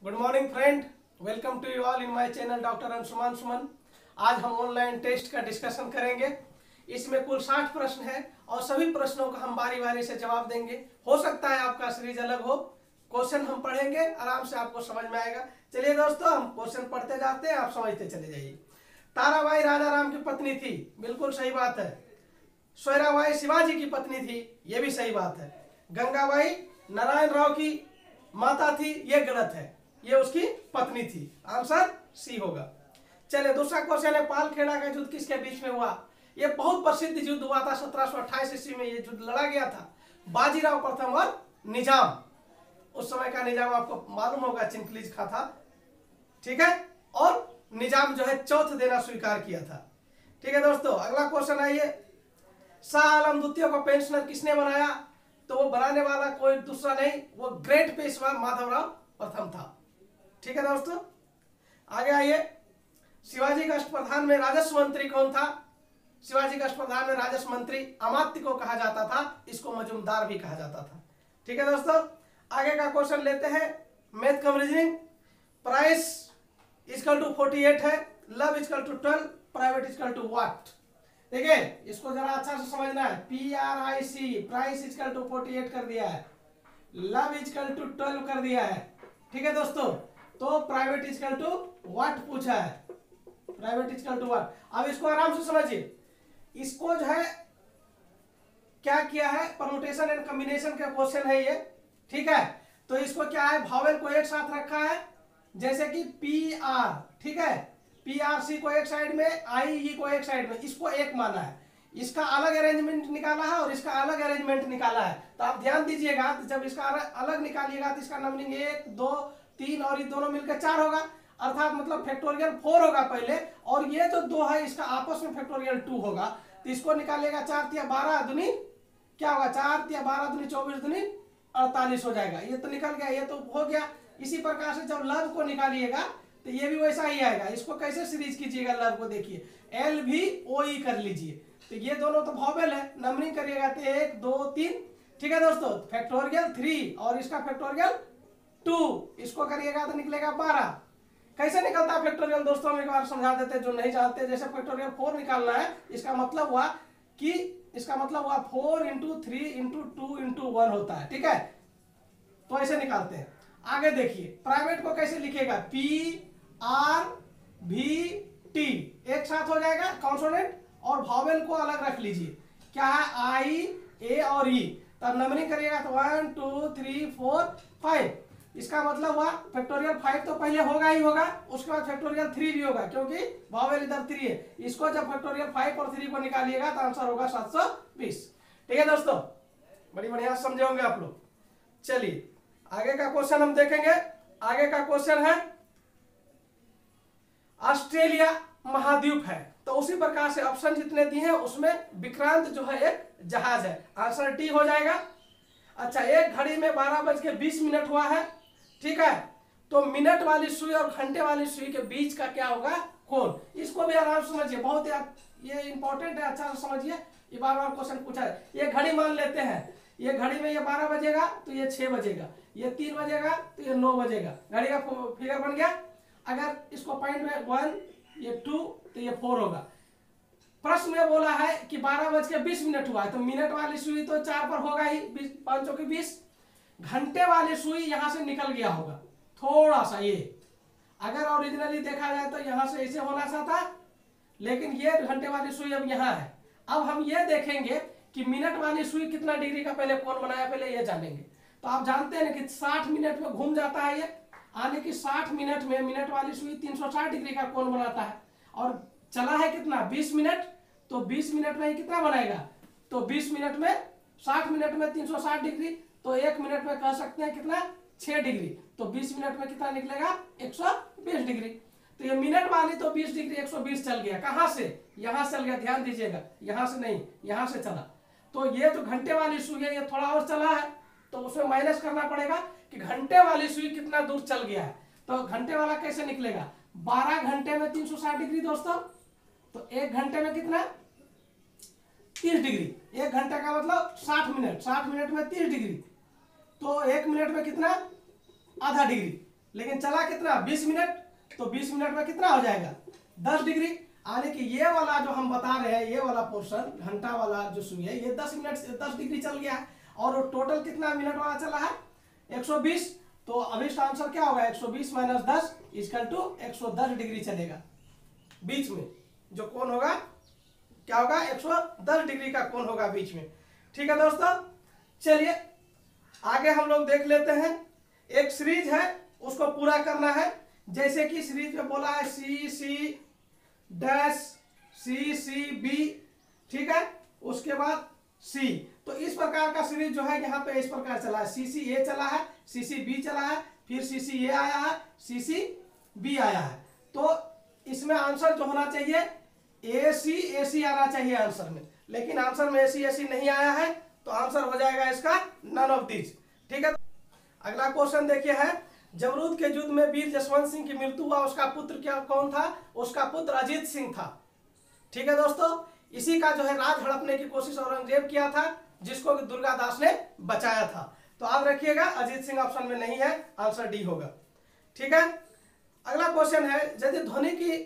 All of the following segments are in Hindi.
Good morning friend, welcome to you all in my channel doctor Anshuman Suman. आज हम ऑनलाइन टेस्ट का डिस्कशन करेंगे। इसमें कुल 60 प्रश्न है और सभी प्रश्नों का हम बारी बारी से जवाब देंगे। हो सकता है आपका सीरीज अलग हो। क्वेश्चन हम पढ़ेंगे, आराम से आपको समझ में आएगा। चलिए दोस्तों, हम क्वेश्चन पढ़ते जाते हैं, आप समझते चले जाइए। ताराबाई राजा राम की पत्नी थी, बिल्कुल सही बात है। सोयराबाई शिवाजी की पत्नी थी, ये भी सही बात है। गंगाबाई नारायण राव की माता थी, ये गलत है, ये उसकी पत्नी थी। आंसर सी होगा। चलिए दूसरा क्वेश्चन है, पालखेड़ा का युद्ध किसके बीच में हुआ? ये बहुत प्रसिद्ध युद्ध हुआ था, 1728 ईस्वी में ये युद्ध लड़ा गया था। बाजीराव प्रथम और निजाम। उस समय का निजाम आपको मालूम होगा, चिनकलीज खा था, ठीक है। और निजाम जो है चौथ देना स्वीकार किया था। ठीक है दोस्तों, अगला क्वेश्चन आइए। शाह आलम द्वितीय को पेंशनर किसने बनाया? तो वो बनाने वाला कोई दूसरा नहीं, वो ग्रेट पेशवा माधवराव प्रथम था। ठीक है दोस्तों, आगे आइए। शिवाजी का अष्टप्रधान में राजस्व मंत्री कौन था? शिवाजी का अष्टप्रधान में राजस्व मंत्री अमात्य को कहा जाता था, इसको मजूमदार भी कहा जाता था। ठीक है दोस्तों, आगे का क्वेश्चन लेते हैं। Math cum reasoning. Price equal to 48 है, love equal to 12, private equal to what? देखिए इसको जरा अच्छा से समझना है। PRIC, प्राइस इक्वल टू 48 कर दिया है, लव इक्वल टू 12 कर दिया है। ठीक है दोस्तों, तो प्राइवेट इक्वल टू व्हाट पूछा है, प्राइवेट इक्वल टू व्हाट। अब इसको आराम से समझिए। इसको जो है क्या किया है, परमुटेशन एंड कॉम्बिनेशन का क्वेश्चन है ये। ठीक है, तो इसको क्या है, भावेल को एक साथ रखा है, जैसे कि PR, ठीक है, PRC को एक साइड में, IE को एक साइड में, इसको एक माना है। इसका अलग अरेंजमेंट निकाला है और इसका अलग अरेंजमेंट निकाला है। तो आप ध्यान दीजिएगा, तो जब इसका अलग निकालिएगा तो इसका नंबरिंग 1 2 3 और ये दोनों मिलकर 4 होगा, अर्थात मतलब फैक्टोरियल 4 होगा पहले, और ये जो 2 है इसका आपस में फैक्टोरियल 2 होगा। तो इसको निकालेगा 4 तिया 12 दुनी क्या होगा, 4 तिया 12 दुनी 24 दुनी 48 हो जाएगा। ये तो निकल गया, ये तो हो गया। इसी प्रकार से जब लव को निकालिएगा तो ये भी वैसा ही आएगा। इसको कैसे सीरीज कीजिएगा, लव को देखिए, LVOE कर लीजिए। तो ये दोनों तो भावेल है, नंबरिंग करिएगा तो 1 2 3। ठीक है दोस्तों, फैक्टोरियल 3 और इसका फैक्टोरियल 2, इसको करिएगा तो निकलेगा 12। कैसे निकलता है फैक्टोरियल दोस्तों, हम एक बार समझा देते जो नहीं जानते। जैसे फैक्टोरियल 4 निकालना है, इसका मतलब हुआ कि 4 इंटू 3 इंटू 2 इंटू 1 होता है। ठीक है, तो ऐसे निकालते हैं। आगे देखिए, प्राइवेट को कैसे लिखेगा, PRVT एक साथ हो जाएगा कॉन्सोनेंट, और भावेल को अलग रख लीजिए। क्या है, I A और E। तब नंबरिंग करिएगा तो 1 2 3 4 5। इसका मतलब हुआ फैक्टोरियल 5 तो पहले होगा ही होगा, उसके बाद फैक्टोरियल 3 भी होगा, क्योंकि भावेल इधर 3 है। इसको जब फैक्टोरियल 5 और 3 को निकालिएगा तो आंसर होगा 720। ठीक है दोस्तों, बड़ी बढ़िया समझे होंगे आप लोग। चलिए आगे का क्वेश्चन हम देखेंगे। आगे का क्वेश्चन है, ऑस्ट्रेलिया महाद्वीप है, तो उसी प्रकार से ऑप्शन जितने दिए हैं उसमें विक्रांत जो है एक जहाज है। आंसर डी हो जाएगा। अच्छा, एक घड़ी में 12:20 हुआ है। ठीक है, तो मिनट वाली सुई और घंटे वाली सुई के बीच का क्या होगा, कोण। इसको भी आराम से समझिए, बहुत ये इंपॉर्टेंट है, अच्छा से समझिए। ये बार बार क्वेश्चन पूछा है। ये घड़ी मान लेते हैं, ये घड़ी में ये 12 बजेगा तो ये 6 बजेगा, ये 3 बजेगा तो ये 9 बजेगा। घड़ी का फिगर बन गया। अगर इसको पॉइंट में 1 ये 2 तो ये 4 होगा। प्रश्न में बोला है कि 12:20 हुआ है, तो मिनट वाली सुई तो 4 पर होगा ही, 5 चौके 20। घंटे वाली सुई यहां से निकल गया होगा थोड़ा सा। ये अगर ओरिजिनली देखा जाए तो यहां से ऐसे होना सा था, लेकिन ये घंटे वाली सुई अब यहाँ है। अब हम ये देखेंगे कि मिनट वाली सुई कितना डिग्री का पहले कोण बनाया, पहले ये जानेंगे। तो आप जानते हैं कि 60 मिनट में घूम जाता है ये, यानी कि 60 मिनट में मिनट वाली सुई 360 डिग्री का कोण बनाता है। और चला है कितना, 20 मिनट, तो 20 मिनट में कितना बनाएगा, तो 20 मिनट में 60 मिनट में 360 डिग्री, तो 1 मिनट में कह सकते हैं कितना, 6 डिग्री। तो 20 मिनट में कितना निकलेगा, 120 डिग्री। तो ये मिनट वाली तो 20 डिग्री 120 चल गया। कहां से, यहां से चल गया, ध्यान दीजिएगा, यहां से नहीं, यहां से चला। तो ये जो घंटे वाली सुई है ये थोड़ा और चला है, तो उसमें माइनस करना पड़ेगा कि घंटे वाली सुई कितना दूर चल गया है। तो घंटे वाला कैसे निकलेगा, 12 घंटे में 360 डिग्री दोस्तों, तो 1 घंटे में कितना, 30 डिग्री। 1 घंटे का मतलब 60 मिनट, 60 मिनट में 30 डिग्री, तो 1 मिनट में कितना, आधा डिग्री। लेकिन चला कितना 20 मिनट, तो 20 मिनट में कितना हो जाएगा 10 डिग्री। यानी कि ये वाला जो हम बता रहे हैं, ये वाला पोर्शन घंटा वाला जो सुई है, ये 10 मिनट से 10 डिग्री चल गया है, और टोटल कितना मिनट वाला चला है 120। तो अभी इसका आंसर क्या होगा 120 माइनस 10 इक्वल टू 110 डिग्री चलेगा। बीच में जो कोण होगा क्या होगा 110 डिग्री का कोण होगा बीच में। ठीक है दोस्तों, चलिए आगे हम लोग देख लेते हैं। एक सीरीज है उसको पूरा करना है। जैसे कि सीरीज में बोला है सी C dash C C B, ठीक है, उसके बाद सी। तो इस प्रकार का सीरीज जो है यहाँ पे इस प्रकार चला है, सी सी ए चला है, सी सी बी चला है, फिर सी सी ए आया है, सी सी बी आया है। तो इसमें आंसर जो होना चाहिए ए सी आना चाहिए आंसर में, लेकिन आंसर में ए सी नहीं आया है, तो आंसर हो जाएगा इसका नन ऑफ दिस। ठीक है, अगला क्वेश्चन देखिए है, जमरूद के युद्ध में वीर जसवंत सिंह की मृत्यु हुआ, उसका पुत्र क्या कौन था? उसका पुत्र अजीत सिंह था। ठीक है दोस्तों, इसी का जो है राज हड़पने की कोशिश औरंगजेब किया था, जिसको दुर्गादास ने बचाया था। तो आप रखिएगा अजीत सिंह ऑप्शन में नहीं है, आंसर डी होगा। ठीक है, अगला क्वेश्चन है, यदि ध्वनि की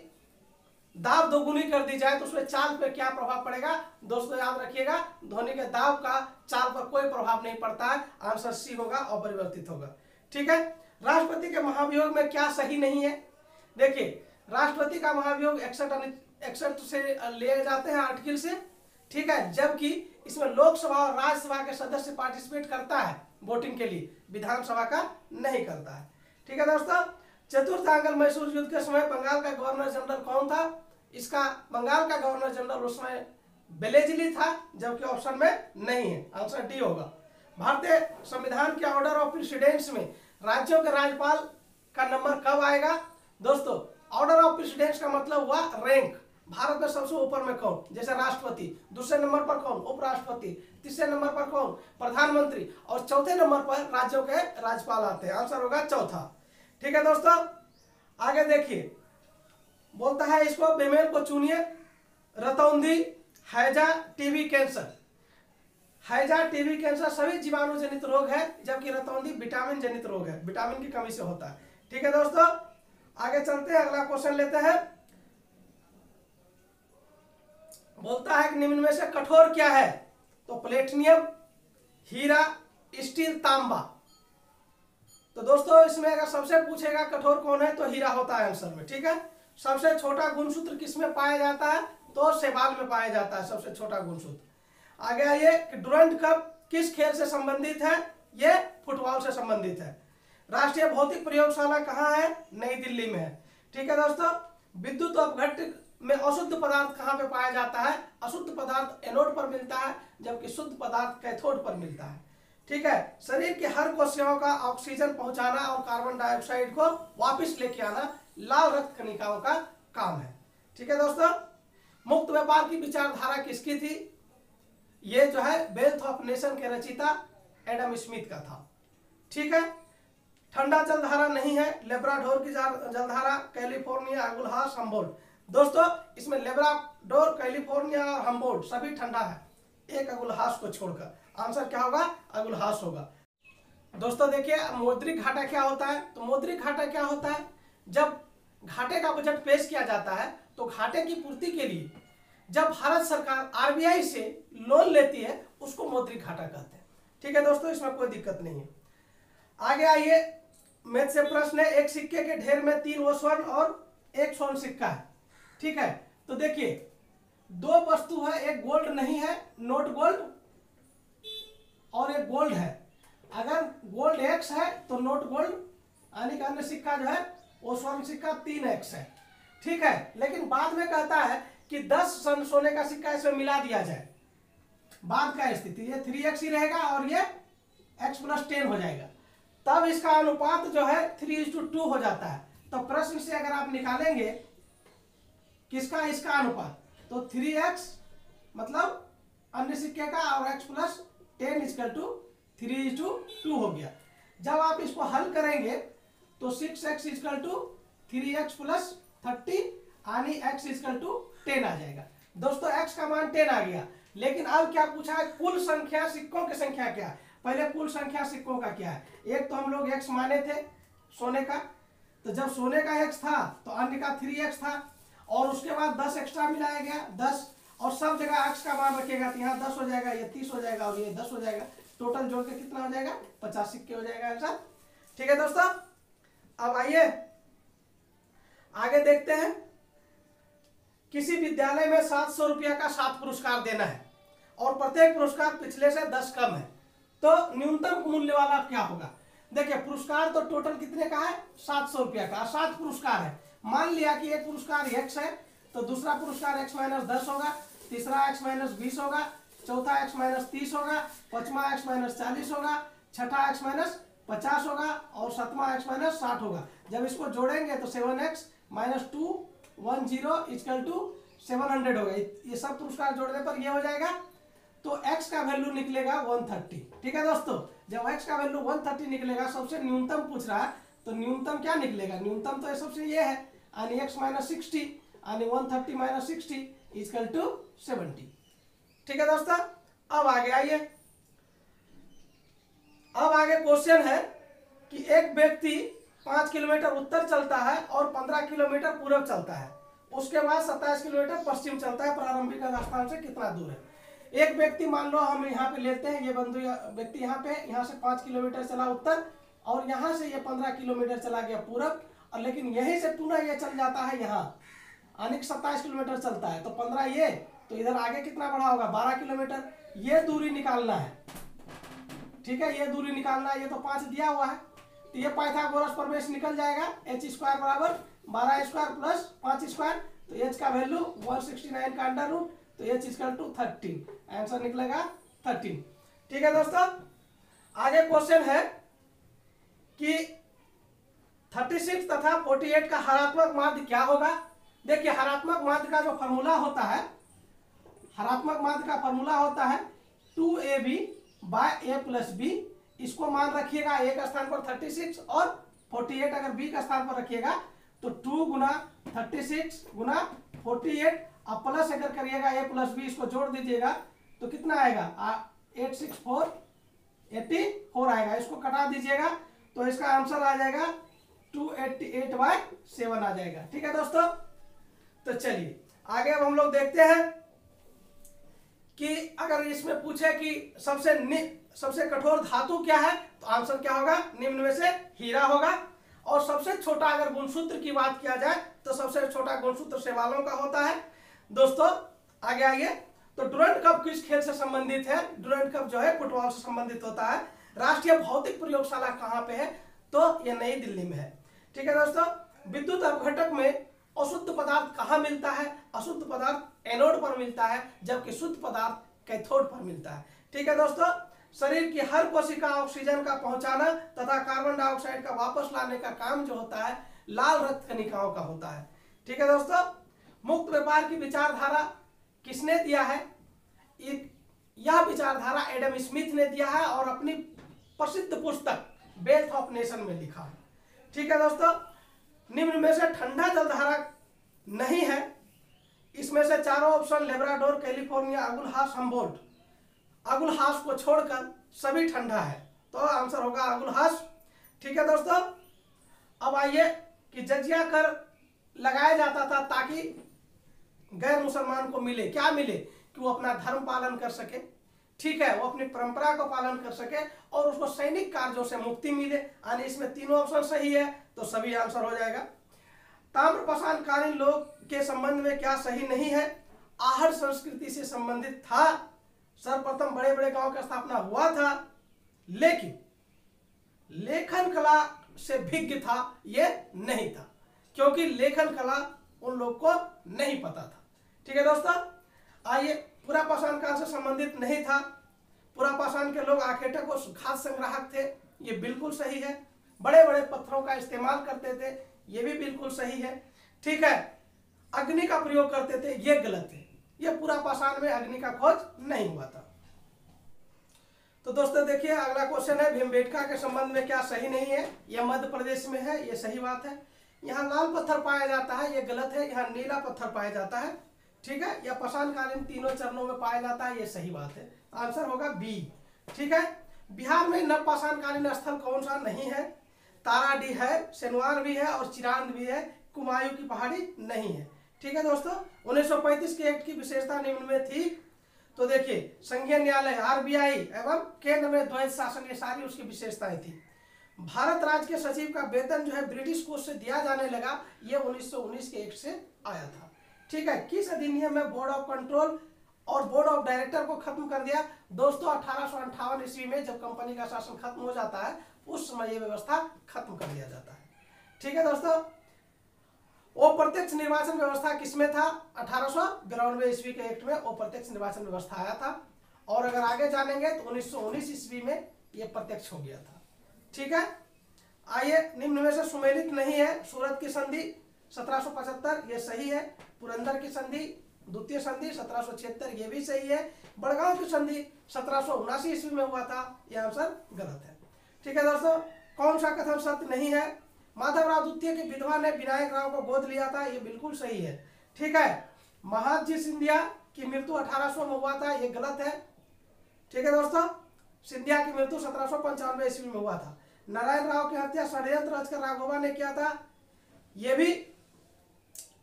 दाब दोगुनी कर दी जाए तो उसमें चाल पर क्या प्रभाव पड़ेगा? दोस्तों याद रखिएगा, ध्वनि के दाब का चाल पर कोई प्रभाव नहीं पड़ता है, आंसर सी होगा, अपरिवर्तित होगा। ठीक है, राष्ट्रपति के महाभियोग में क्या सही नहीं है? देखिए, राष्ट्रपति का महाभियोग 61 से लिए जाते हैं आर्टिकल से, ठीक है, जबकि इसमें लोकसभा और राज्यसभा के सदस्य पार्टिसिपेट करता है वोटिंग के लिए, विधानसभा का नहीं करता है। ठीक है दोस्तों, चतुर्थ आंग्ल मैसूर युद्ध के समय बंगाल का गवर्नर जनरल कौन था? इसका बंगाल का गवर्नर जनरल उस समय बेलेजली था, जबकि ऑप्शन में नहीं है, आंसर डी होगा। भारतीय संविधान के ऑर्डर ऑफ प्रेसिडेंस में राज्यों के राज्यपाल का नंबर कब आएगा? दोस्तों, ऑर्डर ऑफ प्रेसिडेंस का मतलब हुआ रैंक। भारत में सबसे ऊपर में कौन? जैसे राष्ट्रपति, दूसरे नंबर पर कौन? उपराष्ट्रपति, तीसरे नंबर पर कौन? प्रधानमंत्री, और चौथे नंबर पर राज्यों के राज्यपाल आते हैं, आंसर होगा चौथा। ठीक है दोस्तों, आगे देखिए, बोलता है इसको बेमेल को चुनिए, रतौंधी, हैजा, टीबी, कैंसर। हैजा, टीबी, कैंसर सभी जीवाणु जनित रोग है, जबकि रतौंधी विटामिन जनित रोग है, विटामिन की कमी से होता है। ठीक है दोस्तों, आगे चलते हैं, अगला क्वेश्चन लेते हैं। बोलता है कि निम्न में से कठोर क्या है? तो प्लेटिनियम, हीरा, स्टील, तांबा। तो दोस्तों इसमें अगर सबसे पूछेगा कठोर कौन है, तो हीरा होता है आंसर में। ठीक है, सबसे छोटा गुणसूत्र किसमें पाया जाता है? तो शैवाल में पाया जाता है सबसे छोटा गुणसूत्र। आगे आइए, डुरंड कप किस खेल से संबंधित है? ये फुटबॉल से संबंधित है। राष्ट्रीय भौतिक प्रयोगशाला कहाँ है? नई दिल्ली में है। ठीक है दोस्तों, विद्युत अपघट्ट में अशुद्ध पदार्थ कहाँ पे पाया जाता है? अशुद्ध पदार्थ एनोड पर मिलता है, जबकि शुद्ध पदार्थ कैथोड पर मिलता है। ठीक है, शरीर के हर कोशिकाओं का ऑक्सीजन पहुंचाना और कार्बन डाइऑक्साइड को वापस लेके आना लाल रक्त कणिकाओं का काम है। ठीक है दोस्तों, मुक्त व्यापार की विचारधारा किसकी थी? ये जो है वेल्थ ऑफ नेशन के रचयिता एडम स्मिथ का था। ठीक है, ठंडा जलधारा नहीं है, लेब्राडोर की जलधारा, कैलिफोर्निया, अगुलहास, हम्बोल्ट। दोस्तों इसमें लेब्राडोर, कैलिफोर्निया और हम्बोल्ट सभी ठंडा है, एक अगुलहास को छोड़कर। आंसर क्या होगा? अगुलहास होगा। दोस्तों देखिए, मौद्रिक घाटा क्या होता है? तो मौद्रिक घाटा क्या होता है? जब घाटे का बजट पेश किया जाता है, तो घाटे की पूर्ति के लिए जब भारत सरकार आरबीआई से लोन लेती है, उसको मौद्रिक घाटा कहते हैं। ठीक है दोस्तों, इसमें कोई दिक्कत नहीं है। आगे आइए, मैथ से प्रश्न है, एक सिक्के के ढेर में 3 वो स्वर्ण और 1 स्वर्ण सिक्का है। ठीक है, तो देखिए 2 वस्तु है, एक गोल्ड नहीं है, नोट गोल्ड, और एक गोल्ड है। अगर गोल्ड x है तो नोट गोल्ड यानी कि अन्य सिक्का जो है वो स्वर्ण सिक्का 3x है। ठीक है, लेकिन बाद में कहता है कि 10 सोने का सिक्का इसमें मिला दिया जाए, बाद का स्थिति ये 3x ही रहेगा और ये x + 10 हो जाएगा, तब इसका अनुपात जो है 3:2 हो जाता है। तो प्रश्न से अगर आप निकालेंगे किसका इसका अनुपात, तो 3x मतलब अन्य सिक्के का और x + 10 = 3:2 हो गया। जब आप इसको हल करेंगे तो 6x = 3x + 30 यानी x = 10 आ जाएगा। दोस्तों x का मान 10 आ गया, लेकिन अब क्या पूछा है? कुल संख्या सिक्कों की संख्या क्या है? पहले कुल संख्या सिक्कों का क्या है? एक तो हम लोग x माने थे सोने का, तो जब सोने का x था तो अन्य का 3x था, और उसके बाद 10 एक्स्ट्रा मिलाया गया 10, और सब जगह x का मान रखेगा तो यहाँ 10 हो जाएगा, ये 30 हो जाएगा और ये 10 हो जाएगा। टोटल जोड़ के कितना हो जाएगा? 50 सिक्के हो जाएगा आंसर। ठीक है दोस्तों, अब आइए आगे देखते हैं। किसी विद्यालय में 700 रुपया का 7 पुरस्कार देना है और प्रत्येक पुरस्कार पिछले से 10 कम है, तो न्यूनतम मूल्य वाला क्या होगा? देखिए पुरस्कार तो टोटल कितने का है? 700 रुपया का, 7 पुरस्कार है। मान लिया कि एक पुरस्कार x है तो दूसरा पुरस्कार x माइनस 10 होगा, तीसरा x माइनस 20 होगा, चौथा x माइनस 30 होगा, पांचवा x माइनस 40 होगा, छठा x माइनस 50 होगा और सातवां x माइनस 60 होगा। जब इसको जोड़ेंगे तो 7x माइनस 210 इक्वल टू 700 होगा। ये सब पुरस्कार जोड़ने पर ये हो जाएगा, तो x का वैल्यू निकलेगा 130। ठीक है दोस्तों, जब x का वैल्यू 130 निकलेगा, सबसे न्यूनतम पूछ रहा है तो न्यूनतम क्या निकलेगा? न्यूनतम तो सबसे ये है यानी x माइनस 60 यानी 130 माइनस 60 इक्वल टू 70। ठीक है दोस्तों, अब आगे आइए। अब आगे क्वेश्चन है कि एक व्यक्ति 5 किलोमीटर उत्तर चलता है और 15 किलोमीटर पूर्व चलता है, उसके बाद 27 किलोमीटर पश्चिम चलता है, प्रारंभिक स्थान से कितना दूर है? एक व्यक्ति मान लो हम यहाँ पे लेते हैं, ये बंधु व्यक्ति यहाँ से 5 किलोमीटर चला उत्तर और यहाँ से ये 15 किलोमीटर चला गया पूरब, और लेकिन यहीं से पुनः ये चल जाता है यहाँ यानी 27 किलोमीटर चलता है, तो 15 ये, तो इधर आगे कितना बढ़ा होगा? 12 किलोमीटर। ये दूरी निकालना है। ठीक है, ये दूरी निकालना है, ये तो 5 दिया हुआ है, तो ये पाइथागोरस प्रमेय निकल जाएगा। h स्क्वायर बराबर 12 स्क्वायर प्लस 5 स्क्वायर, तो h का वैल्यू 169 का अंडर रूट, तो h इक्वल टू 13, आंसर निकलेगा 13। ठीक है दोस्तों, आगे क्वेश्चन है कि 36 तथा 48 का हरात्मक माध्य क्या होगा? देखिए हरात्मक माध्य का जो फॉर्मूला होता है, हरात्मक माध्य का फॉर्मूला होता है 2ab bye a plus B. इसको मान रखिएगा एक स्थान पर 36 और 48 अगर b का स्थान पर रखिएगा तो 2 गुना 36 गुना 48, अब प्लस अगर करिएगा a प्लस बी, इसको जोड़ दीजिएगा तो कितना आएगा? 84 आएगा। इसको कटा दीजिएगा तो इसका आंसर आ जाएगा 288/7 आ जाएगा। ठीक है दोस्तों, तो चलिए आगे अब हम लोग देखते हैं कि अगर इसमें पूछे कि सबसे कठोर धातु क्या है, तो आंसर क्या होगा? निम्न में से हीरा होगा। और सबसे छोटा अगर गुणसूत्र की बात किया जाए तो सबसे छोटा गुणसूत्र शैवालों का होता है। दोस्तों आगे आइए, तो डुरंड कप किस खेल से संबंधित है? डुरंड कप जो है फुटबॉल से संबंधित होता है। राष्ट्रीय भौतिक प्रयोगशाला कहाँ पे है? तो ये नई दिल्ली में है। ठीक है दोस्तों, विद्युत अपघटक में अशुद्ध पदार्थ कहाँ मिलता है? अशुद्ध पदार्थ एनोड पर मिलता है, जबकि शुद्ध पदार्थ कैथोड पर मिलता है। ठीक है दोस्तों, शरीर की हर कोशिका ऑक्सीजन का पहुंचाना तथा कार्बन डाइऑक्साइड का वापस लाने का काम जो होता है लाल रक्त कणिकाओं का होता है। ठीक है दोस्तों, मुक्त व्यापार की विचारधारा किसने दिया है? यह विचारधारा एडम स्मिथ ने दिया है और अपनी प्रसिद्ध पुस्तक वेल्थ ऑफ नेशन में लिखा है। ठीक है दोस्तों, निम्न में से ठंडा जलधारा नहीं है। इसमें से चारों option Labrador, California, Agulhas, Humboldt, Agulhas को छोड़कर सभी ठंडा है, तो आंसर होगा अगुलहास। ठीक है दोस्तों, अब आइए कि जजिया कर लगाया जाता था ताकि गैर मुसलमान को मिले, क्या मिले? कि वो अपना धर्म पालन कर सके, ठीक है, वो अपनी परंपरा को पालन कर सके और उसको सैनिक कार्यों से मुक्ति मिले। यानी इसमें तीनों ऑप्शन सही है, तो सभी आंसर हो जाएगा। ताम्रपाषाणकालीन लोग के संबंध में क्या सही नहीं है? आहड़ संस्कृति से संबंधित था। सर्वप्रथम बड़े बड़े गांव की स्थापना हुआ था, लेकिन लेखन कला से भिज्ञ था, ये नहीं था, क्योंकि लेखन कला उन लोग को नहीं पता था। ठीक है दोस्तों, आइए, पुरापाषाण काल से संबंधित नहीं था। पुरापाषाण के लोग आखेटक और खाद्य संग्राहक थे, ये बिल्कुल सही है। बड़े बड़े पत्थरों का इस्तेमाल करते थे, ये भी बिल्कुल सही है। ठीक है, अग्नि का प्रयोग करते थे, ये गलत है, ये पुरापाषाण में अग्नि का खोज नहीं हुआ था। तो दोस्तों देखिए अगला क्वेश्चन है, भीमबेटका के संबंध में क्या सही नहीं है? यह मध्य प्रदेश में है, ये सही बात है। यहाँ लाल पत्थर पाया जाता है, ये गलत है, यहाँ नीला पत्थर पाया जाता है। ठीक है, यह पाषाणकालीन तीनों चरणों में पाया जाता है, ये सही बात है, आंसर होगा बी। ठीक है, बिहार में नवपाषाणकालीन स्थल कौन सा नहीं है? ताराडीह है, सेनवार भी है और चिरांद भी है, कुमायूं की पहाड़ी नहीं है। ठीक है दोस्तों, 1935 के एक्ट की विशेषता निम्न में थी। तो देखिए, संघीय न्यायालय, आरबीआई एवं केंद्र में द्वैध शासन, ये सारी उसकी विशेषताएं थी। भारत राज्य के सचिव का वेतन जो है ब्रिटिश कोष से दिया जाने लगा, ये 1919 के एक्ट से आया था। ठीक है, किस अधिनियम में बोर्ड ऑफ कंट्रोल और बोर्ड ऑफ डायरेक्टर को खत्म कर दिया? दोस्तों 1858 ईस्वी में जब कंपनी का शासन खत्म हो जाता है, उस समय ये व्यवस्था खत्म कर दिया जाता है। ठीक है दोस्तों, अप्रत्यक्ष निर्वाचन व्यवस्था किसमें था? 1892 ईस्वी के एक्ट में अप्रत्यक्ष निर्वाचन व्यवस्था आया था। और अगर आगे जानेंगे तो 1919 ईस्वी में ये प्रत्यक्ष हो गया था। ठीक है, आइए, निम्न में से सुमेलित नहीं है। सूरत की संधि 1775, ये सही है। पुरंदर की संधि, द्वितीय संधि 1776, ये भी सही है। बड़गांव की संधि 1779 ईस्वी में हुआ था, यह आंसर गलत है। ठीक है दोस्तों, कौन सा कथन सत्य नहीं है? माधवराव द्वितीय की विधवा ने विनायक राव को गोद लिया था, ये बिल्कुल सही है। ठीक है, महादजी सिंधिया की मृत्यु 1800 में हुआ था, ये गलत है। ठीक है दोस्तों, सिंधिया की मृत्यु 1795 ईस्वी में हुआ था। नारायण राव की हत्या षड्यंत्र रचकर राघोबा ने किया था, ये भी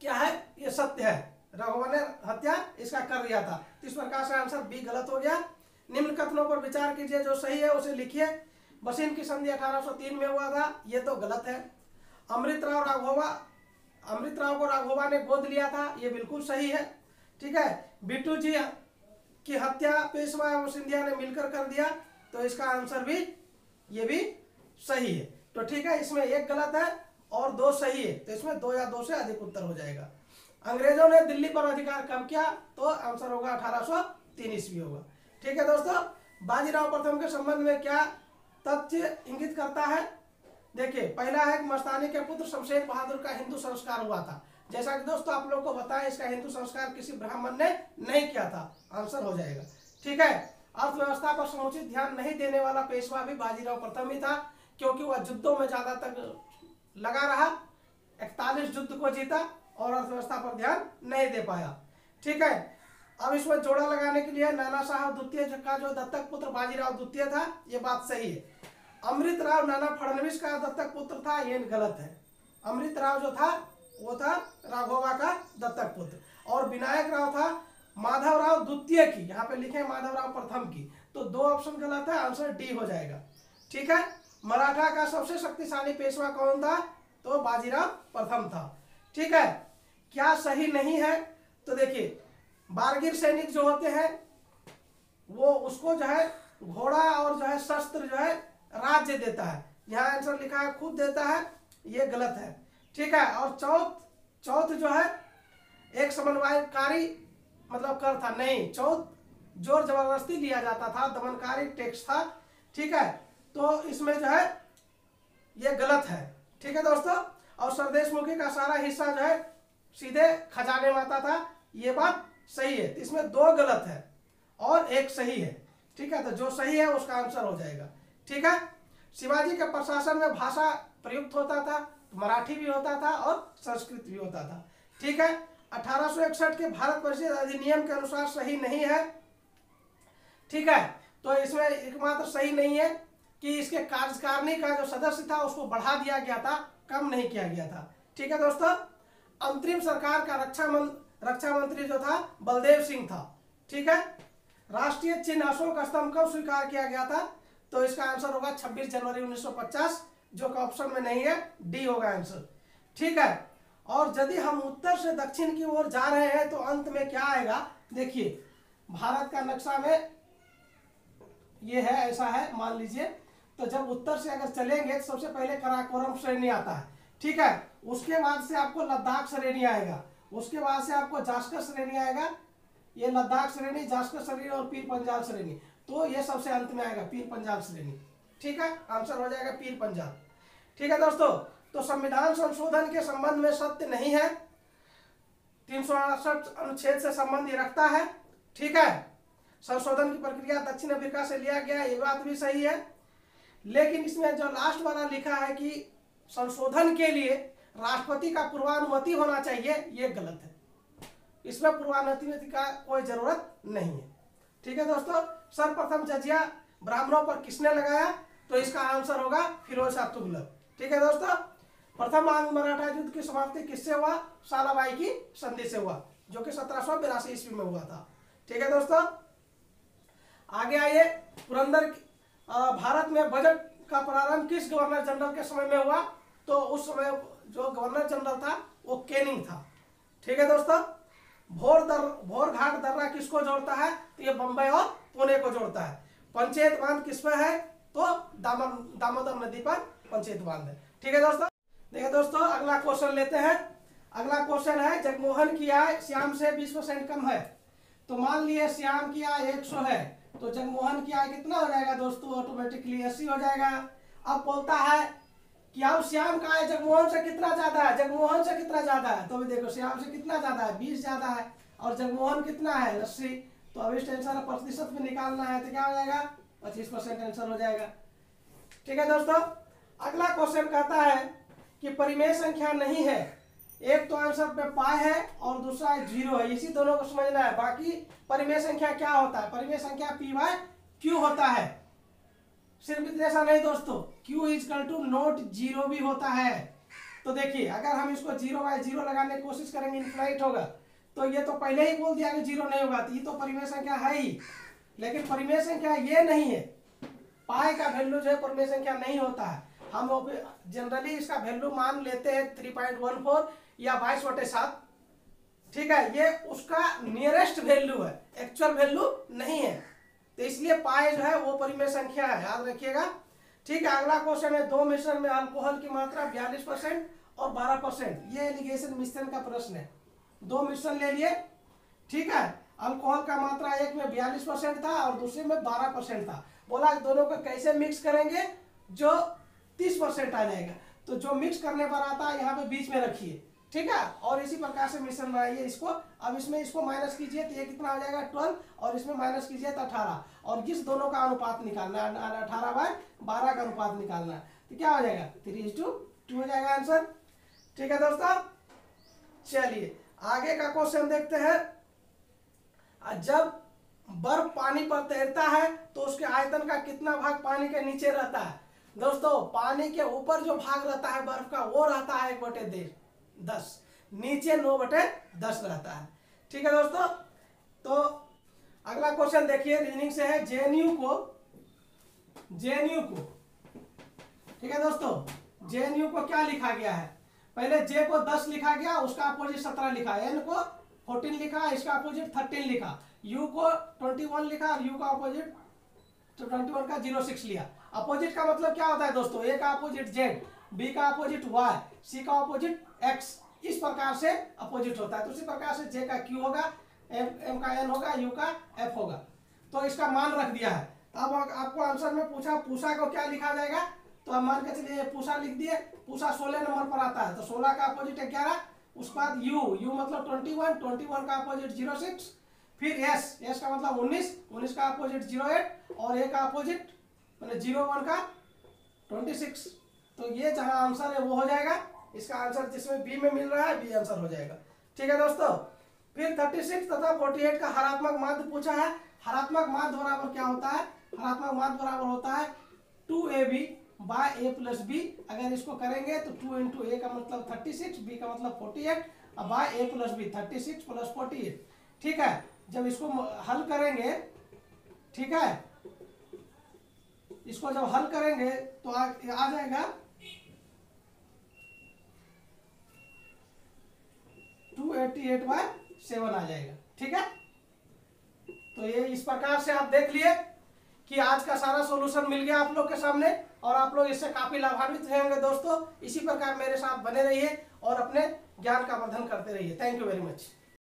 क्या है? ये सत्य है, राघोबा ने हत्या इसका कर दिया था। इस प्रकार से आंसर बी गलत हो गया। निम्न कथनों पर विचार कीजिए, जो सही है उसे लिखिए। बसीन की संधि 1803 में हुआ था, ये तो गलत है। अमृतराव को राघोबा ने गोद लिया था, ये बिल्कुल सही है। ठीक है, बिट्टू जी की हत्या पेशवा और सिंधिया ने मिलकर कर दिया, तो इसका आंसर भी ये भी सही है। तो ठीक है, इसमें एक गलत है और दो सही है, तो इसमें 2 या 2 से अधिक उत्तर हो जाएगा। अंग्रेजों ने दिल्ली पर अधिकार कब किया? तो आंसर होगा 1803 ईस्वी होगा। ठीक है दोस्तों, बाजीराव प्रथम के संबंध में क्या तथ्य इंगित करता है? देखिए, पहला है कि मस्तानी के पुत्र शमशेर बहादुर का हिंदू संस्कार हुआ था। जैसा कि दोस्तों आप लोग को बताया, इसका हिंदू संस्कार किसी ब्राह्मण ने नहीं किया था, आंसर हो जाएगा। ठीक है, अर्थव्यवस्था पर समुचित ध्यान नहीं देने वाला पेशवा भी बाजीराव प्रथम ही था, क्योंकि वह युद्धों में ज्यादा तक लगा रहा, 41 युद्ध को जीता और अर्थव्यवस्था पर ध्यान नहीं दे पाया। ठीक है, अब इसमें जोड़ा लगाने के लिए नाना साहब द्वितीय का जो दत्तक पुत्र बाजीराव द्वितीय था, ये बात सही है। अमृतराव नाना फडणवीस का दत्तक पुत्र था, ये गलत है। अमृतराव जो था वो था राघोबा का दत्तक पुत्र, और विनायक राव था माधवराव द्वितीय की, यहाँ पे लिखे माधवराव प्रथम की, तो 2 ऑप्शन गलत है, आंसर डी हो जाएगा। ठीक है, मराठा का सबसे शक्तिशाली पेशवा कौन था? तो बाजीराव प्रथम था। ठीक है, क्या सही नहीं है? तो देखिए, बारगीर सैनिक जो होते हैं वो उसको जो है घोड़ा और जो है शस्त्र जो है राज्य देता है, यहाँ आंसर लिखा है खुद देता है, ये गलत है। ठीक है, और चौथ जो है एक समन्वयकारी मतलब कर था, नहीं, चौथ जोर जबरदस्ती लिया जाता था, दमनकारी टैक्स था। ठीक है, तो इसमें जो है ये गलत है। ठीक है दोस्तों, और सरदेश मुखी का सारा हिस्सा जो है सीधे खजाने में आता था, ये बात सही है। तो इसमें 2 गलत है और 1 सही है। ठीक है, तो जो सही है उसका आंसर हो जाएगा। ठीक है, शिवाजी के प्रशासन में भाषा प्रयुक्त होता था, मराठी भी होता था और संस्कृत भी होता था। ठीक है, 1861 के भारत परिषद अधिनियम के अनुसार सही नहीं है। ठीक है, तो इसमें एकमात्र सही नहीं है कि इसके कार्यकारिणी का जो सदस्य था उसको बढ़ा दिया गया था, कम नहीं किया गया था। ठीक है दोस्तों, अंतरिम सरकार का रक्षा मंत्री जो था बलदेव सिंह था। ठीक है, राष्ट्रीय चिन्ह अशोक स्तंभ कब स्वीकार किया गया था? तो इसका आंसर होगा 26 जनवरी 1950, जो कि ऑप्शन में नहीं है, डी होगा आंसर। ठीक है, और यदि हम उत्तर से दक्षिण की ओर जा रहे हैं तो अंत में क्या आएगा? देखिए, भारत का नक्शा में ये है, ऐसा है मान लीजिए, तो जब उत्तर से अगर चलेंगे तो सबसे पहले काराकोरम श्रेणी आता है। ठीक है, उसके बाद से आपको लद्दाख श्रेणी आएगा, उसके बाद से आपको जास्कर श्रेणी आएगा, ये लद्दाख श्रेणी, जास्कर श्रेणी और पीर पंजाल श्रेणी, तो ये सबसे अंत में आएगा पीर पंजाल श्रेणी। ठीक है, आंसर हो जाएगा पीर पंजाल। ठीक है दोस्तों, तो संविधान संशोधन के संबंध में सत्य नहीं है, 368 अनुच्छेद से संबंध रखता है। ठीक है, संशोधन की प्रक्रिया दक्षिण अफ्रीका से लिया गया, ये बात भी सही है, लेकिन इसमें जो लास्ट वाला लिखा है कि संशोधन के लिए राष्ट्रपति का पूर्वानुमति होना चाहिए, ये गलत है। इसमें पूर्वानुमति का कोई जरूरत नहीं है। ठीक है दोस्तों, सर्वप्रथम जजिया ब्राह्मणों पर किसने लगाया? तो इसका आंसर होगा फिरोज शाह तुगलक। ठीक है दोस्तों, प्रथम आंग्ल मराठा युद्ध की समाप्ति किससे हुआ? सालाबाई की संधि से हुआ, जो कि 1782 ईस्वी में हुआ था। ठीक है दोस्तों, आगे आइए। भारत में बजट का प्रारंभ किस गवर्नर जनरल के समय में हुआ? तो उस समय जो गवर्नर जनरल था वो कैनिंग था। ठीक है दोस्तों, भोर घाट दर्रा किसको जोड़ता है? तो ये बंबई और पुणे को जोड़ता है। पंचेत बांध किस पर है? तो दामोदर नदी पर पंचेत बांध है। ठीक है दोस्तों, देखिए दोस्तों अगला क्वेश्चन लेते हैं। अगला क्वेश्चन है, जगमोहन की आय श्याम से 20% कम है। तो मान लिए श्याम की आय 100 है, तो जगमोहन की आय कितना हो जाएगा दोस्तों? ऑटोमेटिकली 80 हो जाएगा। अब बोलता है कि अब श्याम का आय जगमोहन से कितना ज्यादा है? जगमोहन से कितना ज्यादा है? तो अभी देखो श्याम से कितना ज्यादा है? 20 ज्यादा है, और जगमोहन कितना है? 80। तो अब इस टेंशन प्रतिशत में निकालना है, तो क्या हो जाएगा? 25% आंसर हो जाएगा। ठीक है दोस्तों, अगला क्वेश्चन कहता है कि परिमेय संख्या नहीं है। एक तो आंसर पे पाई है और दूसरा 0 है, इसी दोनों को समझना है। बाकी परिमेय संख्या क्या होता है? परिमेय संख्या p/q होता है। सिर्फ इतना सा नहीं दोस्तों, q = नॉट 0 भी होता है। तो देखिए अगर हम इसको 0/0 लगाने की कोशिश करेंगे इनफिनाइट होगा, तो ये तो पहले ही बोल दिया कि 0 नहीं होगा, तो ये तो परिमेय संख्या है ही। लेकिन परिमेय संख्या ये नहीं है, पाई का वैल्यू जो है परिमेय संख्या नहीं होता है। हम जनरली इसका वैल्यू मान लेते हैं 3.14 या 22/7। ठीक है, ये उसका नियरेस्ट वैल्यू है, एक्चुअल वैल्यू नहीं है। तो इसलिए पाई जो है वो परिमेय संख्या है, याद रखिएगा। ठीक है, अगला क्वेश्चन है, 2 मिश्रण में अल्कोहल की मात्रा 42% और 12%। ये एलिगेशन मिश्रण का प्रश्न है। 2 मिश्रण ले लिए, ठीक है, अल्कोहल का मात्रा एक में 42% था और दूसरे में 12% था। बोला दोनों को कैसे मिक्स करेंगे जो 30% आ जाएगा। तो जो मिक्स करने पर आता है यहाँ पे बीच में रखिए, ठीक है, और इसी प्रकार से मिश्रण बनाइए इसको। अब इसमें इसको माइनस कीजिए तो ये कितना आ जाएगा? 12, और इसमें माइनस कीजिए तो 18, और इस दोनों का अनुपात निकालना है, 18/12 का अनुपात निकालना है। तो क्या हो जाएगा? 3:2 हो जाएगा आंसर। ठीक है दोस्तों, चलिए आगे का क्वेश्चन देखते हैं। जब बर्फ पानी पर तैरता है तो उसके आयतन का कितना भाग पानी के नीचे रहता है? दोस्तों पानी के ऊपर जो भाग रहता है बर्फ का वो रहता है 1/10, नीचे 9/10 रहता है। ठीक है दोस्तों, तो अगला क्वेश्चन देखिए, रीजनिंग से है। जेएनयू को ठीक है दोस्तों, जेएनयू को क्या लिखा गया है? पहले जे को 10 लिखा गया, उसका अपोजिट 17 लिखा, एन को 14 लिखा, इसका अपोजिट 13 लिखा, यू को 21 लिखा और यू का अपोजिट 21 का 06 लिया। अपोजिट का मतलब क्या होता है दोस्तों? ए का अपोजिट जेड, बी का अपोजिट वाई, सी का अपोजिट एक्स, इस प्रकार से अपोजिट होता है। तो उसी प्रकार से जे का क्यू होगा, एम का एन होगा, यू का एफ होगा। तो इसका मान रख दिया है। अब आपको आंसर में पूषा को क्या लिखा जाएगा? तो आप मान के चलिए पूषा लिख दिए। पूषा 16 नंबर पर आता है, तो 16 का अपोजिट 11, उसके बाद यू मतलब 21 का अपोजिट 06, फिर एस का मतलब 19 का अपोजिट 08, और ए का अपोजिट मतलब 01 का 26। तो ये जहां आंसर है वो हो जाएगा। इसका आंसर जिसमें बी में मिल रहा है बी आंसर हो जाएगा। ठीक है दोस्तों, फिर 36 तथा 48 का हरात्मक माध्य पूछा है। हरात्मक माध्य बराबर क्या होता है? हरात्मक माध्य बराबर होता है 2ab बाय a + b। अगर इसको करेंगे तो 2 × a का मतलब 36, b का मतलब 48, और बाय a + b 36 + 48। ठीक है, जब इसको हल करेंगे, ठीक है, इसको जब हल करेंगे तो आ जाएगा 288/7 आ जाएगा। ठीक है, तो ये इस प्रकार से आप देख लिए कि आज का सारा सॉल्यूशन मिल गया आप लोग के सामने, और आप लोग इससे काफी लाभान्वित रहेंगे दोस्तों। इसी प्रकार मेरे साथ बने रहिए और अपने ज्ञान का वर्धन करते रहिए। Thank you very much.